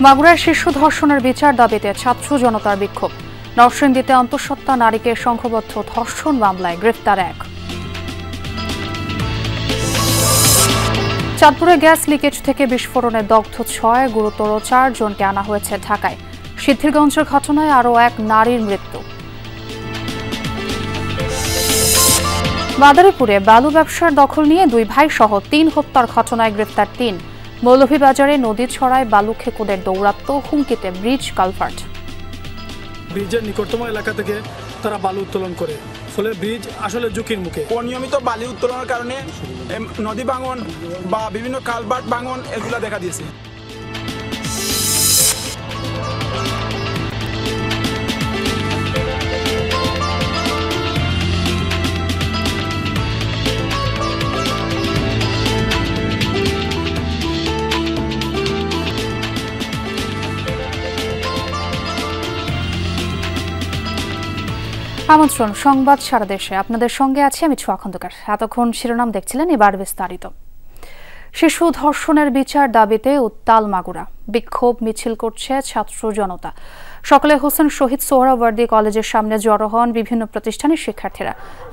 মাগুরার শিশু ধর্ষণের বিচার দাবিতে ছাত্র জনতার বিক্ষোভ। নরসিংদীতে অন্তঃসত্ত্বা নারীকে সংঘবদ্ধ ধর্ষণ মামলায় গ্রেফতার এক। চাঁদপুরে গ্যাস লিকেজ থেকে বিস্ফোরণে দগ্ধ 6, গুরুতর 4 জনকে আনা হয়েছে ঢাকায়। সিদ্ধিরগঞ্জের ঘটনায় আরও এক নারীর মৃত্যু। মাদারীপুরে বালু ব্যবসার দখল নিয়ে 2 ভাই সহ 3 হত্যার ঘটনায় গ্রেফতার 3। মৌলভীবাজারে নদী ছড়ায় বালু খেকোদের দৌরাত্ম্য, হুমকিতে ব্রিজ কালভার্ট। ব্রিজের নিকটতম এলাকা থেকে তারা বালু উত্তোলন করে, ফলে ব্রিজ আসলে ঝুঁকির মুখে। অনিয়মিত বালু উত্তোলনের কারণে নদী ভাঙন বা বিভিন্ন কালভার্ট ভাঙন এগুলো দেখা দিয়েছে। আমন্ত্রণ সংবাদ সারা দেশে, আপনাদের সঙ্গে আছি আমি ছোঁয়া খন্দকার। এতক্ষণ শিরোনাম দেখছিলেন, এবার বিস্তারিত। শিশু ধর্ষণের বিচার দাবিতে উত্তাল মাগুরা। বিক্ষোভ মিছিল করছে ছাত্র জনতা। সকালে হোসেন শহীদ সোহরাওয়ার্দী কলেজের সামনে জড়ো হন বিভিন্ন প্রতিষ্ঠানের শিক্ষার্থীরা।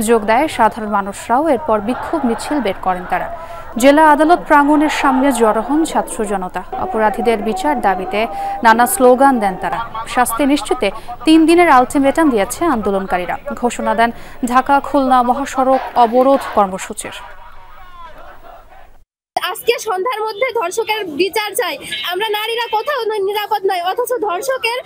যোগ দেয় সাধারণ মানুষরাও। এরপর বিক্ষোভ মিছিল বের করেন তারা। জেলা আদালত প্রাঙ্গণের সামনে জড়ো হন ছাত্র জনতা। অপরাধীদের বিচার দাবিতে নানা স্লোগান দেন তারা। শাস্তি নিশ্চিতে 3 দিনের আলটিমেটাম দিয়েছে আন্দোলনকারীরা। ঘোষণা দেন ঢাকা খুলনা মহাসড়ক অবরোধ কর্মসূচির। আজকে সন্ধ্যার মধ্যে ধর্ষকের বিচার চাই। আমরা নারীরা কোথাও নিরাপদ নয়, অথচ ধর্ষকের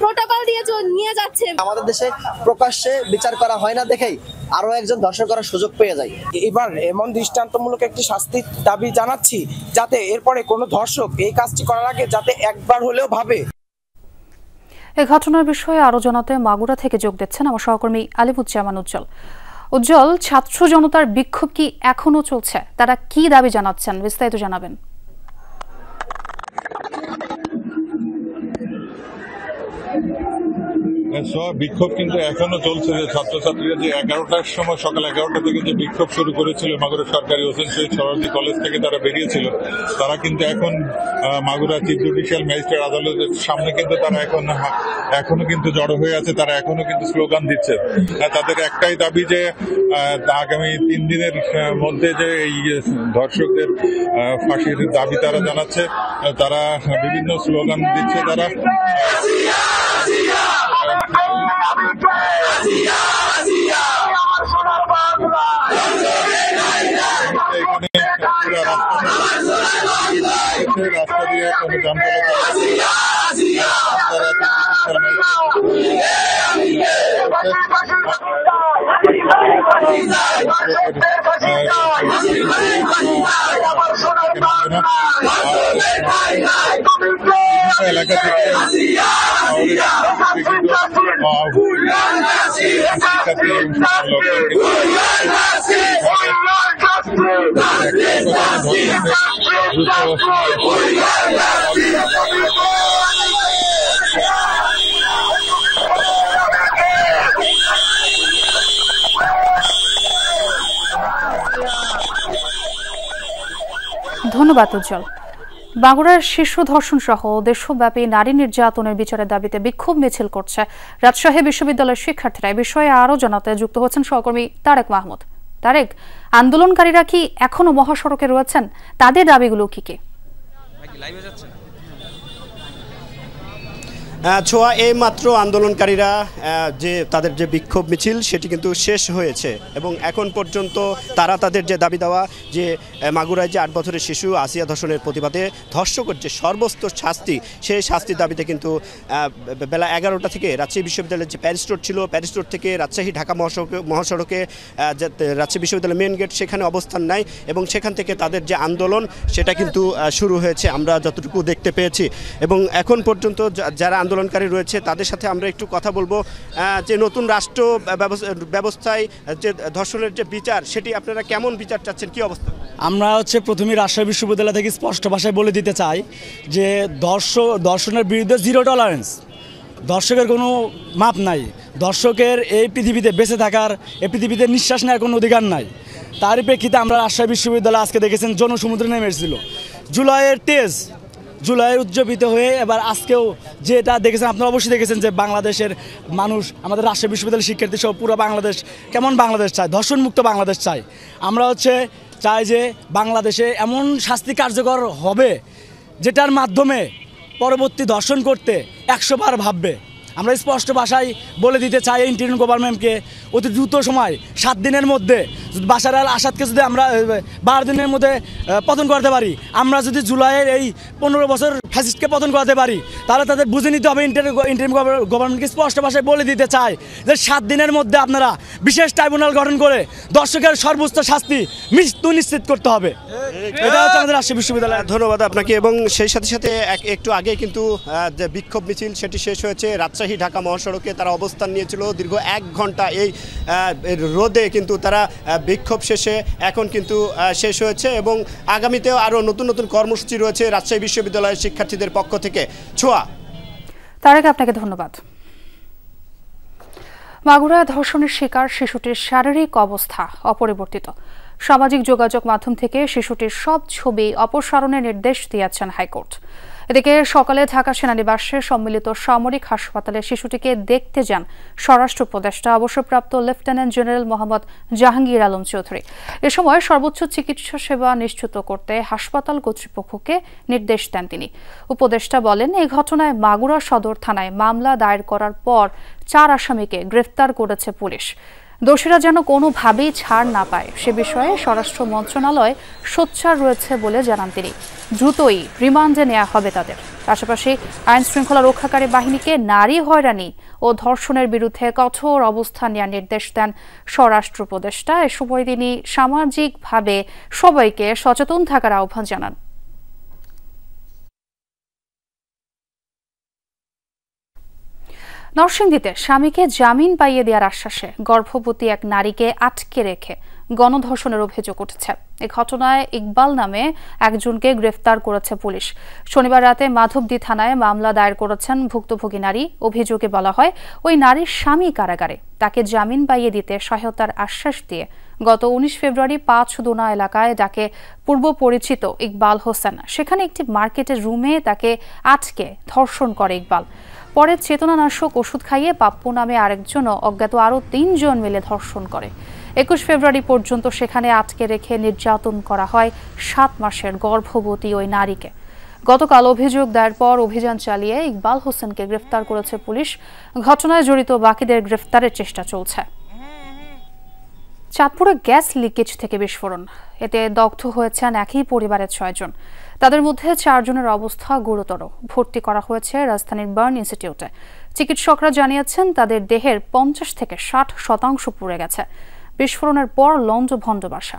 প্রোটোকল দিয়ে নিয়ে যাচ্ছে। আমাদের দেশে প্রকাশ্যে বিচার করা হয় না দেখেই আরো একজন ধর্ষণ করার সুযোগ পেয়ে যায়। এবার এমন দৃষ্টান্তমূলক একটি শাস্তির দাবি জানাচ্ছি, যাতে এরপরে কোনো ধর্ষক এই কাজটি করার আগে যাতে একবার হলেও ভাবে। এই ঘটনার বিষয়ে আরো জানাতে মাগুরা থেকে যোগ দিচ্ছেন আমার সহকর্মী আলিমুজ্জামান উজ্জ্বল। উজ্জ্বল, ছাত্র জনতার বিক্ষোভ কি এখনো চলছে? তারা কি দাবি জানাচ্ছেন, বিস্তারিত জানাবেন। বিক্ষোভ কিন্তু এখনো চলছে। যে ছাত্রছাত্রীরা যে 11টার সময়, সকাল 11টা থেকে যে বিক্ষোভ শুরু করেছিল মাগুরা সরকারি হোসেন শহীদ সোহরাওয়ার্দী কলেজ থেকে তারা বেরিয়েছিল, তারা কিন্তু এখন মাগুরা চিফ জুডিশিয়াল ম্যাজিস্ট্রেট আদালতের সামনে কিন্তু তারা এখনো কিন্তু জড়ো হয়ে আছে। তারা এখনো কিন্তু স্লোগান দিচ্ছে। তাদের একটাই দাবি যে আগামী 3 দিনের মধ্যে যে এই ধর্ষকদের ফাঁসির দাবি তারা জানাচ্ছে। তারা বিভিন্ন স্লোগান দিচ্ছে। তারা রাস্তা দিয়ে কোনো যান এলাকা থেকে ধন্যবাদ উজ্জ্বল। মাগুরার শিশু ধর্ষণ সহ দেশব্যাপী নারী নির্যাতনের বিচারের দাবিতে বিক্ষোভ মিছিল করছে রাজশাহী বিশ্ববিদ্যালয়ের শিক্ষার্থীরা। এই বিষয়ে আরও জানাতে যুক্ত হচ্ছেন সহকর্মী তারেক মাহমুদ। তারেক, আন্দোলনকারীরা কি এখনো মহাসড়কে রয়েছেন? তাদের দাবিগুলো কি কি? ছোঁয়া, এই মাত্র আন্দোলনকারীরা যে তাদের যে বিক্ষোভ মিছিল সেটি কিন্তু শেষ হয়েছে এবং এখন পর্যন্ত তারা তাদের যে দাবি দেওয়া যে মাগুরায় যে 8 বছরের শিশু আসিয়া ধর্ষণের প্রতিবাদে ধর্ষকের যে সর্বোচ্চ শাস্তি, সেই শাস্তির দাবিতে কিন্তু বেলা 11টা থেকে রাজশাহী বিশ্ববিদ্যালয়ের যে প্যারিস রোড ছিল, প্যারিস রোড থেকে রাজশাহী ঢাকা মহাসড়কে রাজশাহী বিশ্ববিদ্যালয়ের মেন গেট সেখানে অবস্থান নেয় এবং সেখান থেকে তাদের যে আন্দোলন সেটা কিন্তু শুরু হয়েছে আমরা যতটুকু দেখতে পেয়েছি। এবং এখন পর্যন্ত যারা আন্দোলনকারী রয়েছে তাদের সাথে আমরা একটু কথা বলবো যে নতুন রাষ্ট্র ব্যবস্থায় যে ধর্ষণের যে বিচার, সেটি আপনারা কেমন বিচার চাচ্ছেন, কি অবস্থা? আমরা প্রথমে রাজশাহী বিশ্ববিদ্যালয় থেকে স্পষ্ট ভাষায় বলে দিতে চাই যে ধর্ষণের বিরুদ্ধে 0 টলারেন্স। দর্শকের কোনো মাপ নাই। দর্শকের এই পৃথিবীতে বেঁচে থাকার, এই পৃথিবীতে নিঃশ্বাস নেওয়ার কোনো অধিকার নাই। তারই প্রেক্ষিতে আমরা রাজশাহী বিশ্ববিদ্যালয়ে আজকে দেখেছেন জনসমুদ্রে নেমে এসেছিল জুলাইয়ের তেজ, জুলাইয়ের উজ্জীবিত হয়ে এবার আজকেও যেটা দেখেছেন, আপনারা অবশ্যই দেখেছেন যে বাংলাদেশের মানুষ, আমাদের রাজশাহী বিশ্ববিদ্যালয়ের শিক্ষার্থী সহ পুরো বাংলাদেশ কেমন বাংলাদেশ চায়, ধর্ষণমুক্ত বাংলাদেশ চাই। আমরা চাই যে বাংলাদেশে এমন শাস্তি কার্যকর হবে যেটার মাধ্যমে পরবর্তী ধর্ষণ করতে 100 বার ভাববে। আমরা স্পষ্ট ভাষায় বলে দিতে চাই ইন্টারিম গভর্নমেন্টকে অতি দ্রুত সময় 7 দিনের মধ্যে বাশার আল আসাদকে যদি আমরা 12 দিনের মধ্যে পতন করতে পারি, আমরা যদি জুলাইয়ের এই 15 বছর ফ্যাসিস্টকে পতন করতে পারি, তাহলে তাদের বুঝে নিতে হবে। ইন্টারিম গভর্নমেন্টকে স্পষ্ট ভাষায় বলে দিতে চাই যে 7 দিনের মধ্যে আপনারা বিশেষ ট্রাইব্যুনাল গঠন করে দর্শকের সর্বোচ্চ শাস্তি মৃত্যু নিশ্চিত করতে হবে। এটা হচ্ছে আমাদের রাজশাহী বিশ্ববিদ্যালয়। ধন্যবাদ আপনাকে। এবং সেই সাথে সাথে একটু আগে কিন্তু যে বিক্ষোভ মিছিল সেটি শেষ হয়েছে। রাজশাহী ঢাকা মহাসড়কে তারা অবস্থান নিয়েছিল দীর্ঘ 1 ঘন্টা। এই রোদে কিন্তু তারা বিক্ষোভ শেষে এখন কিন্তু শেষ হয়েছে এবং আগামীতেও আরও নতুন নতুন কর্মসূচি রয়েছে রাজশাহী বিশ্ববিদ্যালয়ের শিক্ষার্থীদের পক্ষ থেকে। ছোঁয়া, তার আগে আপনাকে ধন্যবাদ। মাগুরায় ধর্ষণের শিকার শিশুটির শারীরিক অবস্থা অপরিবর্তিত। সামাজিক যোগাযোগ মাধ্যম থেকে শিশুটির সব ছবি অপসারণের নির্দেশ দিয়েছেন হাইকোর্ট। এদিকে সকালে ঢাকা সেনানিবাসে সম্মিলিত সামরিক হাসপাতালে শিশুটিকে দেখতে যান স্বরাষ্ট্র উপদেষ্টা অবসরপ্রাপ্ত লেফটেন্যান্ট জেনারেল মোহাম্মদ জাহাঙ্গীর আলম চৌধুরী। এ সময় সর্বোচ্চ চিকিৎসা সেবা নিশ্চিত করতে হাসপাতাল কর্তৃপক্ষকে নির্দেশ দেন তিনি। উপদেষ্টা বলেন, এই ঘটনায় মাগুরা সদর থানায় মামলা দায়ের করার পর 4 আসামিকে গ্রেফতার করেছে পুলিশ। দোষীরা যেন কোনোভাবেই ছাড় না পায় সে বিষয়ে স্বরাষ্ট্র মন্ত্রণালয় সোচ্চার রয়েছে বলে জানান তিনি। দ্রুতই রিমান্ডে নেওয়া হবে তাদের। পাশাপাশি আইন শৃঙ্খলা রক্ষাকারী বাহিনীকে নারী হয়রানি ও ধর্ষণের বিরুদ্ধে কঠোর অবস্থান নেওয়ার নির্দেশ দেন স্বরাষ্ট্র উপদেষ্টা। এ সময় তিনি সামাজিকভাবে সবাইকে সচেতন থাকার আহ্বান জানান। নরসিংদীতে স্বামীকে জামিন পাইয়ে দেওয়ার আশ্বাসে গর্ভবতী এক নারীকে আটকে রেখে গণধর্ষণের অভিযোগ উঠেছে। এই ঘটনায় ইকবাল নামে একজনকে গ্রেফতার করেছে পুলিশ। শনিবার রাতে মাধবদী থানায় মামলা দায়ের করেছেন ভুক্তভোগী নারী। অভিযোগে বলা হয়, ওই নারীর স্বামী কারাগারে, তাকে জামিন পাইয়ে দিতে সহায়তার আশ্বাস দিয়ে গত 19 ফেব্রুয়ারি 5 দোনা এলাকায় ডাকে পূর্ব পরিচিত ইকবাল হোসেন সেখানে একটি মার্কেটের রুমে তাকে আটকে ধর্ষণ করে ইকবাল। পরে চেতনানাশক ওষুধ খাইয়ে পাপ্পু নামে আরেকজন অজ্ঞাত আরও 3 জন মিলে ধর্ষণ করে। 21 ফেব্রুয়ারি পর্যন্ত সেখানে আটকে রেখে নির্যাতন করা হয় 7 মাসের গর্ভবতী ওই নারীকে। গতকাল অভিযোগ দায়ের পর অভিযান চালিয়ে ইকবাল হোসেনকে গ্রেফতার করেছে পুলিশ। ঘটনায় জড়িত বাকিদের গ্রেফতারের চেষ্টা চলছে। চাঁদপুরে গ্যাস লিকেজ থেকে বিস্ফোরণ, এতে দগ্ধ হয়েছেন একই পরিবারের 6 জন। তাদের মধ্যে 4 জনের অবস্থা গুরুতর। ভর্তি করা হয়েছে রাজধানীর বার্ন ইনস্টিটিউটে। চিকিৎসকরা জানিয়েছেন তাদের দেহের 50 থেকে 60% পুড়ে গেছে। বিস্ফোরণের পর লণ্ডভণ্ড বাসা।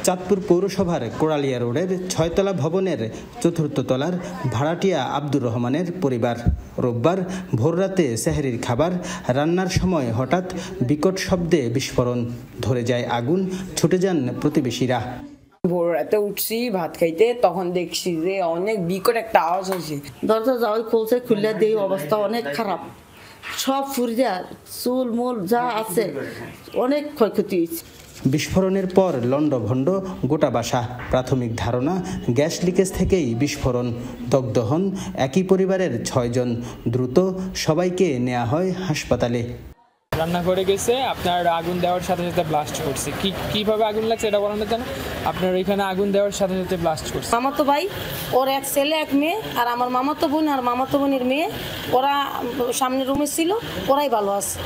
চাঁদপুর পৌরসভার কোড়ালিয়া রোডের 6তলা ভবনের 4র্থ তলার ভাড়াটিয়া আব্দুর রহমানের পরিবার। রোববার ভোররাতে সেহরির খাবার রান্নার সময় হঠাৎ বিকট শব্দে বিস্ফোরণ, ধরে যায় আগুন, ছুটে যান প্রতিবেশীরা। ভোর রাতে উঠছি ভাত খাইতে, তখন দেখছি যে অনেক বিকট একটা আওয়াজ হয়েছে। দরজা যাওয়াই খুলছে, খুললে দিয়ে অবস্থা অনেক খারাপ, সব ফুরিয়া চুল মূল যা আছে অনেক ক্ষয়ক্ষতি হয়েছে। বিস্ফোরণের পর লণ্ডভণ্ড গোটা বাসা। প্রাথমিক ধারণা গ্যাস লিকেজ থেকেই বিস্ফোরণ। দগ্ধ হন একই পরিবারের 6 জন। দ্রুত সবাইকে নেওয়া হয় হাসপাতালে। রান্না করে গেছে, আপনার আগুন দেওয়ার সাথে সাথে ব্লাস্ট করছে। কিভাবে আগুন লাগছে এটা বলানো জানো? আপনার ওইখানে আগুন দেওয়ার সাথে সাথে ব্লাস্ট করছে। মামাতো ভাই, ওর এক ছেলে এক মেয়ে, আর আমার মামাতো বোন আর মামাতো বোনের মেয়ে, ওরা সামনের রুমে ছিল, ওরাই ভালো আছে।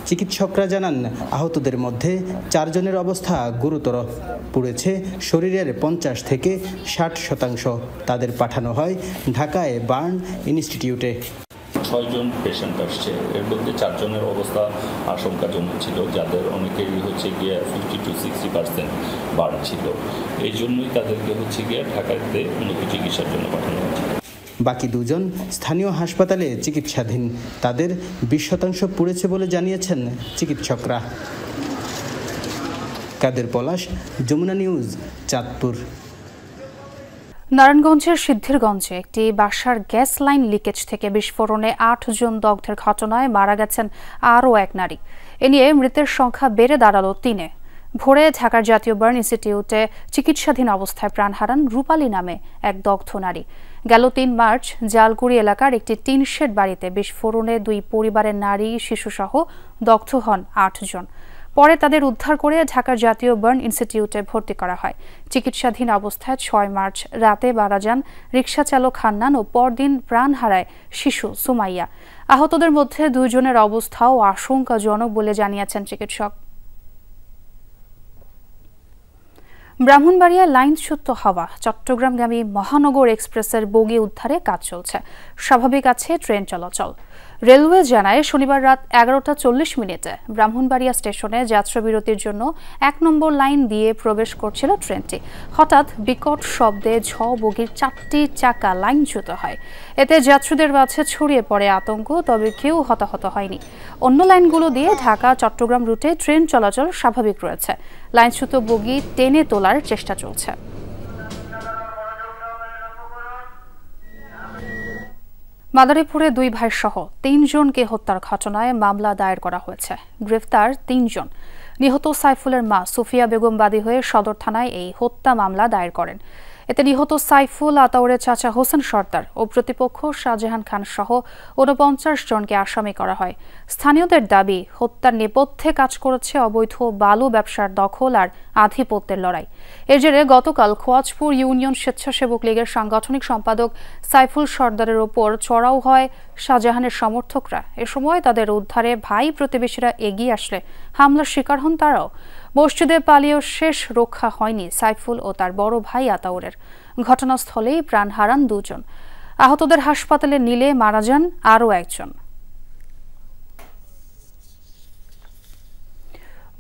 চিকিৎসকরা জানান আহতদের মধ্যে 4 জনের অবস্থা গুরুতর। পুড়েছে শরীরের 50 থেকে 60%। তাদের পাঠানো হয় ঢাকায় বার্ন ইনস্টিটিউটে। 6 জন পেশেন্ট আসছে, এর মধ্যে 4 জনের অবস্থা আশঙ্কাজনক ছিল, যাদের অনেকেরই হচ্ছে গিয়ে 50 to 60% বার্ন ছিল। এই জন্যই তাদেরকে হচ্ছে গিয়ে ঢাকাতে উন্নত চিকিৎসার জন্য পাঠানো হচ্ছে। বাকি 2 জন স্থানীয় হাসপাতালে চিকিৎসাধীন। তাদের 20% পুড়েছে বলে জানিয়েছেন চিকিৎসকরা। কাদের পলাশ, যমুনা নিউজ, চাঁদপুর। নারায়ণগঞ্জের সিদ্ধিরগঞ্জে একটি বাসার গ্যাস লাইন লিকেজ থেকে বিস্ফোরণে ৮ জন দগ্ধের ঘটনায় মারা গেছেন আরও এক নারী। এ নিয়ে মৃতের সংখ্যা বেড়ে দাঁড়ালো ৩-এ। ভোরে ঢাকার জাতীয় বার্ন ইনস্টিটিউটে চিকিৎসাধীন অবস্থায় প্রাণ হারান রূপালী নামে এক দগ্ধ নারী। গেল ৩ মার্চ জালকুড়ি এলাকার একটি টিন শেড বাড়িতে বিস্ফোরণে ২ পরিবারের নারী শিশুসহ দগ্ধ হন ৮ জন। পরে তাদের উদ্ধার করে ঢাকার জাতীয় বার্ন ইনস্টিটিউটে ভর্তি করা হয়। চিকিৎসাধীন অবস্থায় ৬ মার্চ রাতে মারা যান রিকশা চালক হান্নান ও পরদিন প্রাণ হারায় শিশু সুমাইয়া। আহতদের মধ্যে ২ জনের অবস্থাও আশঙ্কাজনক বলে জানিয়েছেন চিকিৎসক। ব্রাহ্মণবাড়িয়ায় লাইনচ্যুত হওয়া চট্টগ্রামগামী মহানগর এক্সপ্রেসের বগি উদ্ধারে কাজ চলছে। স্বাভাবিক আছে ট্রেন চলাচল। রেলওয়ে জানায় শনিবার রাত ১১:৪০ ব্রাহ্মণবাড়িয়া স্টেশনে যাত্রাবিরতির জন্য ১ নম্বর লাইন দিয়ে প্রবেশ করছিল ট্রেনটি। হঠাৎ বিকট শব্দে বগির ৪টি চাকা লাইনচ্যুত হয়। এতে যাত্রীদের মাঝে ছড়িয়ে পড়ে আতঙ্ক, তবে কেউ হতাহত হয়নি। অন্য লাইনগুলো দিয়ে ঢাকা চট্টগ্রাম রুটে ট্রেন চলাচল স্বাভাবিক রয়েছে। লাইনচ্যুত বগি টেনে তোলার চেষ্টা চলছে। মাদারীপুরে ২ ভাই সহ ৩ জনকে হত্যার ঘটনায় মামলা দায়ের করা হয়েছে। গ্রেফতার ৩ জন। নিহত সাইফুলের মা সুফিয়া বেগম বাদী হয়ে সদর থানায় এই হত্যা মামলা দায়ের করেন। এতে নিহত সাইফুল, আতাউরের চাচা হোসেন সর্দার ও প্রতিপক্ষ শাহজাহান খান সহ ৪৯ জনকে আসামি করা হয়। স্থানীয়দের দাবি, হত্যার নেপথ্যে কাজ করেছে অবৈধ বালু ব্যবসার দখল আর আধিপত্যের লড়াই। এর জেরে গতকাল খোয়াজপুর ইউনিয়ন স্বেচ্ছাসেবক লীগের সাংগঠনিক সম্পাদক সাইফুল সর্দারের ওপর চড়াও হয় শাহজাহানের সমর্থকরা। এ সময় তাদের উদ্ধারে ভাই প্রতিবেশীরা এগিয়ে আসলে হামলার শিকার হন তারাও। মসজিদে পালিয়েও শেষ রক্ষা হয়নি সাইফুল ও তার বড় ভাই আতাউরের। ঘটনাস্থলেই প্রাণ হারান ২ জন। আহতদের হাসপাতালে নিলে মারা যান আরও একজন।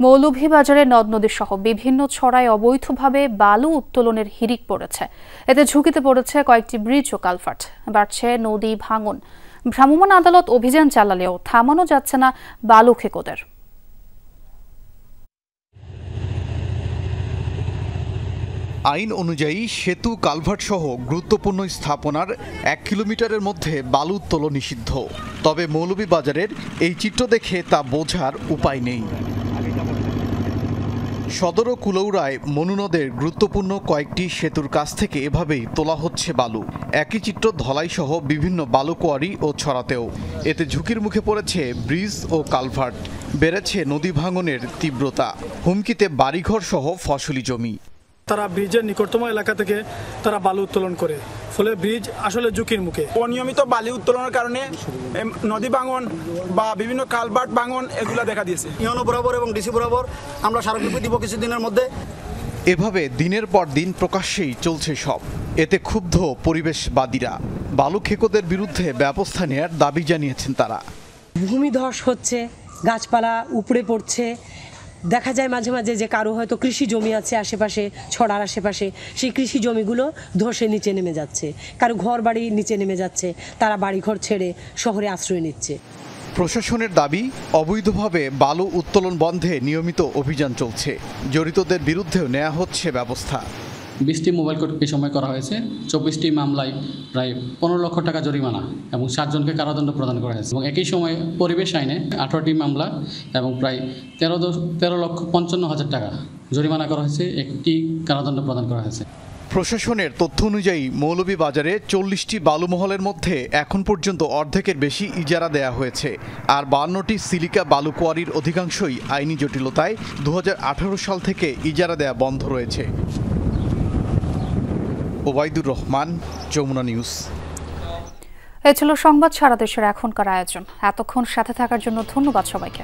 মৌলভীবাজারে নদ নদী সহ বিভিন্ন ছড়ায় অবৈধভাবে বালু উত্তোলনের হিড়িক পড়েছে। এতে ঝুঁকিতে পড়েছে কয়েকটি ব্রিজ ও কালভার্ট। বাড়ছে নদী ভাঙন। ভ্রাম্যমাণ আদালত অভিযান চালালেও থামানো যাচ্ছে না বালু খেকোদের। আইন অনুযায়ী সেতু, কালভার্ট সহ গুরুত্বপূর্ণ স্থাপনার ১ কিলোমিটারের মধ্যে বালু উত্তোলন নিষিদ্ধ। তবে মৌলভীবাজারের এই চিত্র দেখে তা বোঝার উপায় নেই। সদর ও কুলৌড়ায় মনু নদের গুরুত্বপূর্ণ কয়েকটি সেতুর কাছ থেকে এভাবেই তোলা হচ্ছে বালু। একই চিত্র ধলাই সহ বিভিন্ন বালু কোয়ারি ও ছড়াতেও। এতে ঝুঁকির মুখে পড়েছে ব্রিজ ও কালভার্ট। বেড়েছে নদী ভাঙনের তীব্রতা। হুমকিতে বাড়িঘর সহ ফসলি জমি। তারা ব্রিজের নিকটতম এলাকা থেকে তারা বালু উত্তোলন করে, ফলে ব্রিজ আসলে ঝুঁকির মুখে। অনিয়মিত বালু উত্তোলনের কারণে নদী ভাঙন বা বিভিন্ন কালভার্ট ভাঙন এগুলো দেখা দিয়েছে। ইউনো বরাবর এবং ডিসি বরাবর আমরা স্মারকলিপি দিব কিছুদিনের মধ্যে। এভাবে দিনের পর দিন প্রকাশ্যেই চলছে সব। এতে ক্ষুব্ধ পরিবেশবাদীরা। বালু খেকোদের বিরুদ্ধে ব্যবস্থা নেয়ার দাবি জানিয়েছেন তারা। ভূমিধস হচ্ছে, গাছপালা উপড়ে পড়ছে। দেখা যায় মাঝে মাঝে যে কারো হয়তো কৃষি জমি আছে আশেপাশে, ছড়ার আশেপাশে, সেই কৃষি জমিগুলো ধসে নিচে নেমে যাচ্ছে। কারো ঘর বাড়ি নিচে নেমে যাচ্ছে, তারা বাড়িঘর ছেড়ে শহরে আশ্রয় নিচ্ছে। প্রশাসনের দাবি, অবৈধভাবে বালু উত্তোলন বন্ধে নিয়মিত অভিযান চলছে। জড়িতদের বিরুদ্ধেও নেওয়া হচ্ছে ব্যবস্থা। 20টি মোবাইল কোর্ট এ সময় করা হয়েছে। 24টি মামলায় প্রায় 15 লক্ষ টাকা জরিমানা এবং 7 জনকে কারাদণ্ড প্রদান করা হয়েছে। এবং একই সময়ে পরিবেশ আইনে 18টি মামলা এবং প্রায় 13,55,000 টাকা জরিমানা করা হয়েছে, 1টি কারাদণ্ড প্রদান করা হয়েছে। প্রশাসনের তথ্য অনুযায়ী মৌলভীবাজারে 40টি বালুমহলের মধ্যে এখন পর্যন্ত অর্ধেকের বেশি ইজারা দেয়া হয়েছে। আর 52টি সিলিকা বালু কোয়ারির অধিকাংশই আইনি জটিলতায় 2018 সাল থেকে ইজারা দেয়া বন্ধ রয়েছে। ওবায়দুর রহমান, যমুনা নিউজ। এ ছিল সংবাদ সারা দেশের এখনকার আয়োজন। এতক্ষণ সাথে থাকার জন্য ধন্যবাদ সবাইকে।